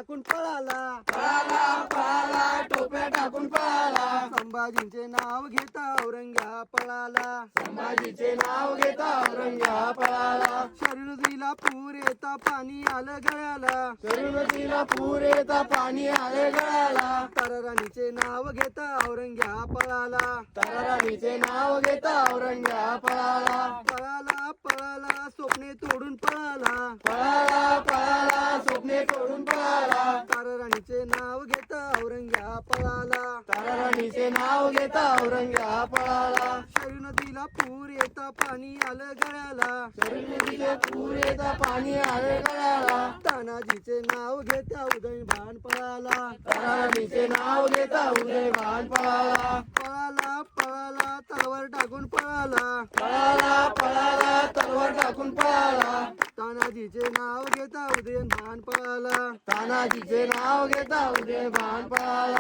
टाकून पळाला, पळाला पळाला टोप्या टाकून पळाला, संभाजींचे नाव घेता औरंग्या पळाला, संभाजीचे नाव घेता औरंग्या पळाला, शरीर नदीला पूर येता पाणी आलं गळ्याला, शरीर नदीला पूर येता पाणी आले गळाला, ताराराणीचे नाव घेता औरंग्या पळाला, ताराराणीचे नाव घेता औरंग्या पळाला, पळाला पळाला स्वप्ने तोडून पळाला, पळाला पळाला स्वप्ने तोडून पळाला, ताराराणीचे नाव घेता औरंग्या पळाला, ताराराणीचे नाव घेता औरंग्या पळाला, शरीर नदीला पूर येता पाणी आलं गळ्याला, शरीर नदीचे पूर येता पाणी आले गळाला, तानाजीचे नाव घेता उदयभान पळाला, ताराराणीचे नाव घेता उदयभान पळाला, पळाला पळाला तलवार टाकून पळाला, पळाला पळाला तलवार टाकून पळाला, तानाजीचे नाव घेता उदयभान पळाला, तानाजीचे नाव घेता उदयभान पळाला,